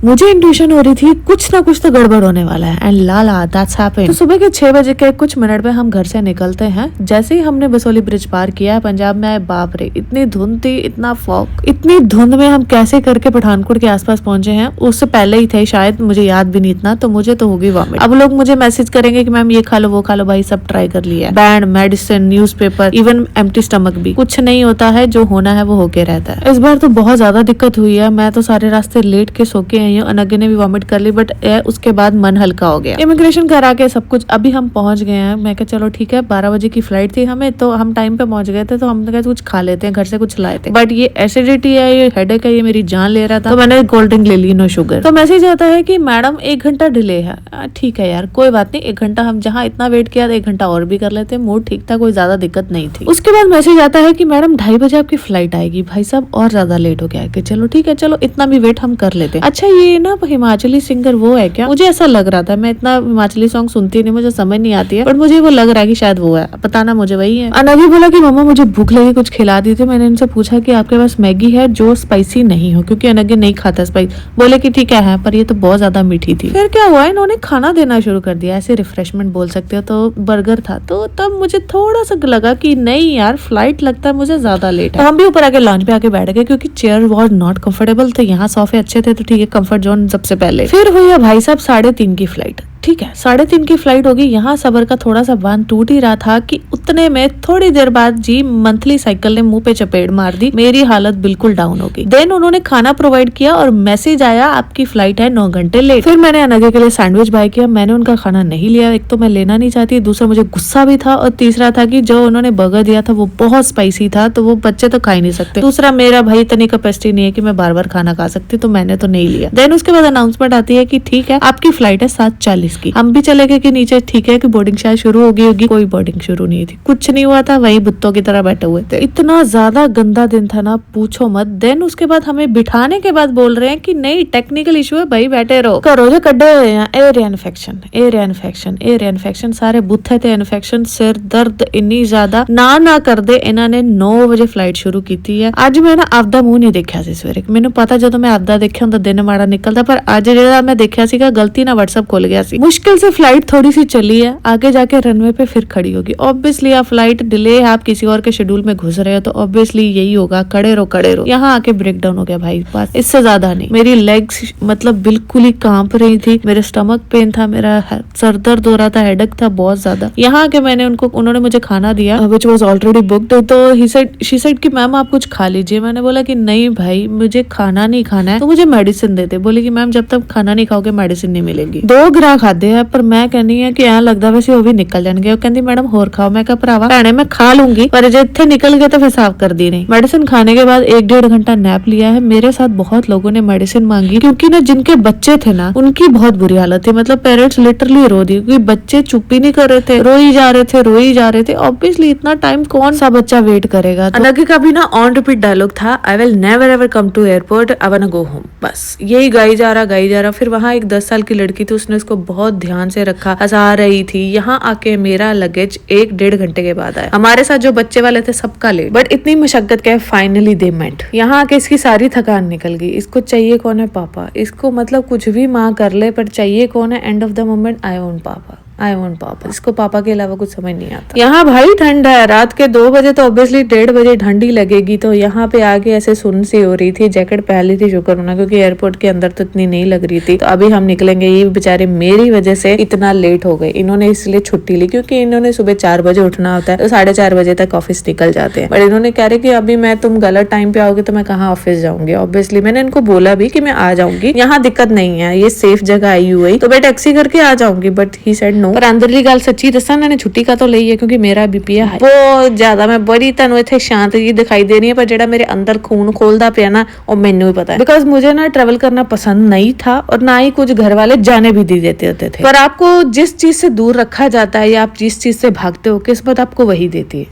मुझे इंट्यूशन हो रही थी कुछ ना कुछ तो गड़बड़ होने वाला है एंड लाला दैट्स हैपेंड। तो सुबह के 6 बजे के कुछ मिनट में हम घर से निकलते हैं। जैसे ही हमने बसोली ब्रिज पार किया है पंजाब में आए, बाप रे इतनी धुंध थी, इतना फॉग, इतनी धुंध में हम कैसे करके पठानकोट के आसपास पहुंचे हैं। उससे पहले ही थे शायद, मुझे याद भी नहीं इतना, तो मुझे तो होगी वॉमिट। अब लोग मुझे मैसेज करेंगे कि मैम ये खा लो वो खा लो, भाई सब ट्राई कर लिया, band, medicine, newspaper, even empty stomach भी। कुछ नहीं होता है, जो होना है वो होके रहता है। इस बार तो बहुत ज्यादा दिक्कत हुई है। मैं तो सारे रास्ते लेट के सो के आई हूँ। अनघा ने भी वॉमिट कर ली, बट उसके बाद मन हल्का हो गया। इमिग्रेशन करा के सब कुछ अभी हम पहुंच गए हैं। मैं कहा चलो ठीक है, 12 बजे की फ्लाइट थी हमें, तो हम टाइम पे पहुंच गए थे, तो हमने कहा कुछ खा लेते हैं, घर से कुछ लाए थे। बट ये एसिडिटी है, ये हेडेक है, ये मेरी जान ले रहा था, तो मैंने कोल्ड ड्रिंक ले ली, नो शुगर। तो मैसेज आता है कि मैडम 1 घंटा डिले है। ठीक है यार, कोई बात नहीं, 1 घंटा हम जहाँ इतना वेट किया 1 घंटा और भी कर लेते, मूड ठीक था, कोई ज्यादा दिक्कत नहीं थी। उसके बाद मैसेज आता है कि मैडम 2:30 बजे आपकी फ्लाइट आएगी। भाई साहब और ज्यादा लेट हो गया है कि चलो ठीक है, चलो इतना भी वेट हम कर लेते हैं। अच्छा ये ना हिमाचली सिंगर वो है क्या? मुझे ऐसा लग रहा था, मैं इतना हिमाचली सॉन्ग सुनती नहीं, मुझे समझ नहीं आती है, बट मुझे वो लग रहा है कि शायद वो है, पता ना मुझे वही है। अनघा बोला कि मम्मा मुझे भूख लगी, कुछ खिला दी थी। मैंने इनसे पूछा कि आपके पास मैगी है जो स्पाइसी नहीं हो, क्योंकि अनघा नहीं खाता स्पाइस। बोले कि ठीक है, पर ये तो बहुत ज्यादा मीठी थी। फिर क्या हुआ, इन्होंने खाना देना शुरू कर दिया, ऐसे रिफ्रेशमेंट बोल सकते हो। तो बर्गर था, तो तब मुझे थोड़ा सा लगा कि नहीं यार फ्लाइट लगता है मुझे ज्यादा लेट है। तो हम भी ऊपर आके लॉन्च पे आके बैठ गए, क्योंकि चेयर वॉज नॉट कंफर्टेबल थे। यहाँ सोफे अच्छे थे तो ठीक है, कंफर्ट जोन सबसे पहले। फिर हुई है भाई साहब 3:30 की फ्लाइट। ठीक है, 3:30 की फ्लाइट होगी। यहाँ सबर का थोड़ा सा बांध टूट ही रहा था कि उतने में थोड़ी देर बाद जी मंथली साइकिल ने मुंह पे चपेट मार दी। मेरी हालत बिल्कुल डाउन हो गई। देन उन्होंने खाना प्रोवाइड किया और मैसेज आया आपकी फ्लाइट है 9 घंटे लेट। फिर मैंने अनघा के लिए सैंडविच बाय किया। मैंने उनका खाना नहीं लिया, एक तो मैं लेना नहीं चाहती, दूसरा मुझे गुस्सा भी था, और तीसरा था कि जो उन्होंने बर्गर दिया था वो बहुत स्पाइसी था, तो वो बच्चे तो खा ही नहीं सकते। दूसरा मेरा भाई इतनी कैपेसिटी नहीं है कि मैं बार बार खाना खा सकती, तो मैंने तो नहीं लिया। देन उसके बाद अनाउंसमेंट आती है कि ठीक है आपकी फ्लाइट है 7:40 की। हम भी चले कि नीचे ठीक है कि बोर्डिंग शायद शुरू हो गई होगी, कोई बोर्डिंग शुरू नहीं थी, कुछ नहीं हुआ था, वही बुत्तों की तरह बैठे हुए थे। इतना ज्यादा गंदा दिन था ना, पूछो मत। देन उसके बाद हमें बिठाने के बाद बोल रहे हैं कि नहीं टेक्निकल इशू है भाई, बैठे रहो। करो जो कड्डे हुए हैं, area infection, area infection, area infection, सारे बुत्थे थे इन्फेक्शन, सिर दर्द इन्नी ज्यादा ना कर दे। इन्होंने 9 बजे फ्लाइट शुरू की है। आज मैं ना आपदा मुंह नहीं देखा सी सवेरे, मैंने पता जो मैं आपदा देखा ਹੁੰਦਾ दिन माड़ा निकलता, पर आज जो मैं देखा सीगा गलती ना व्हाट्सएप खोल गया सी। मुश्किल से फ्लाइट थोड़ी सी चली है, आगे जाके रनवे पे फिर खड़ी होगी। ऑब्वियसली आप फ्लाइट डिले है, आप किसी और के शेड्यूल में घुस रहे हो, तो ऑब्वियसली यही होगा, खड़े रहो। यहाँ आके ब्रेक डाउन हो गया भाई, बस इससे ज्यादा नहीं। मेरी लेग्स मतलब बिल्कुल ही कांप रही थी, मेरे स्टमक पेन था, मेरा सर दर्द हो रहा था, हेडेक था बहुत ज्यादा। यहाँ आके उन्होंने मुझे खाना दिया विच वॉज ऑलरेडी बुक्ड। तो शी सेड कि मैम आप कुछ खा लीजिए। मैंने बोला कि नहीं भाई मुझे खाना नहीं खाना है, तो मुझे मेडिसिन देते। बोले कि मैम जब तक खाना नहीं खाओगे मेडिसिन नहीं मिलेगी। 2 ग्राह खाते हैं, पर मैं कहनी है कि ऐ लगदा वैसे वो भी निकल जाएंगे। कहती मैडम होर खाओ। मैं कहा भरावा भैने मैं खा लूंगी, पर जे इत्थे निकल गए तो फिर साफ कर दी नहीं। मेडिसिन खाने के बाद 1-1.5 घंटा नैप लिया है। मेरे साथ बहुत लोगों ने मेडिसिन मांगी, क्योंकि ना जिनके बच्चे थे ना उनकी बहुत बुरी हालत थी, मतलब पेरेंट्स लिटरली रो दिए, क्योंकि बच्चे चुप ही नहीं कर रहे थे, रोई जा रहे थे। ऑब्वियसली इतना टाइम कौन सा बच्चा वेट करेगा। अनघा का भी ना ऑन रिपीट डायलॉग था, I will never ever come to airport, I want to go home. बस यही गाई जा रहा। फिर वहाँ एक 10 साल की लड़की थी, उसने उसको बहुत ध्यान से रखा, हंसा रही थी। यहाँ आके मेरा लगेज 1-1.5 घंटे के बाद आया। हमारे साथ जो बच्चे वाले थे सबका लेट, बट इतनी मशक्कत के फाइनली दे मेंट। यहाँ आके इसकी सारी थकान निकल गई। इसको चाहिए कौन है? पापा। इसको मतलब कुछ भी माँ कर ले, पर चाहिए कौन है? End of the moment I want पापा, आई वांट पापा। इसको पापा के अलावा कुछ समझ नहीं आता। यहाँ भाई ठंड है, रात के 2 बजे तो ऑब्वियसली 1:30 बजे ठंडी लगेगी। तो यहाँ पे आके ऐसे सुन सी हो रही थी। जैकेट पहन ली थी शुक्र होना, क्योंकि एयरपोर्ट के अंदर तो इतनी नहीं लग रही थी। तो अभी हम निकलेंगे। ये बेचारे मेरी वजह से इतना लेट हो गए। इन्होंने इसलिए छुट्टी ली क्योंकि इन्होंने सुबह 4 बजे उठना होता है, तो 4:30 बजे तक ऑफिस निकल जाते हैं। बट इन्होंने कह रहे कि अभी मैं तुम गलत टाइम पे आओगे तो मैं कहाँ ऑफिस जाऊंगी। ऑब्वियसली मैंने इनको बोला भी कि मैं आ जाऊंगी, यहाँ दिक्कत नहीं है, ये सेफ जगह आई हुई, तो मैं टैक्सी करके आ जाऊंगी। But he said no. पर अंदरली गल सच्ची दसा मैंने छुट्टी का तो ਲਈ है, क्योंकि मेरा बीपी है बहुत ज्यादा। मैं बड़ी ਤੁਹਾਨੂੰ ਇੱਥੇ शांत जी दिखाई दे रही है, पर ਜਿਹੜਾ मेरे अंदर खून खोलता पिया ना वो मैनू ही पता है, बिकॉज मुझे ना ट्रेवल करना पसंद नहीं था, और ना ही कुछ घर वाले जाने भी दे देते होते थे। पर आपको जिस चीज से दूर रखा जाता है या आप जिस चीज से भागते हो, किस्मत आपको वही देती है।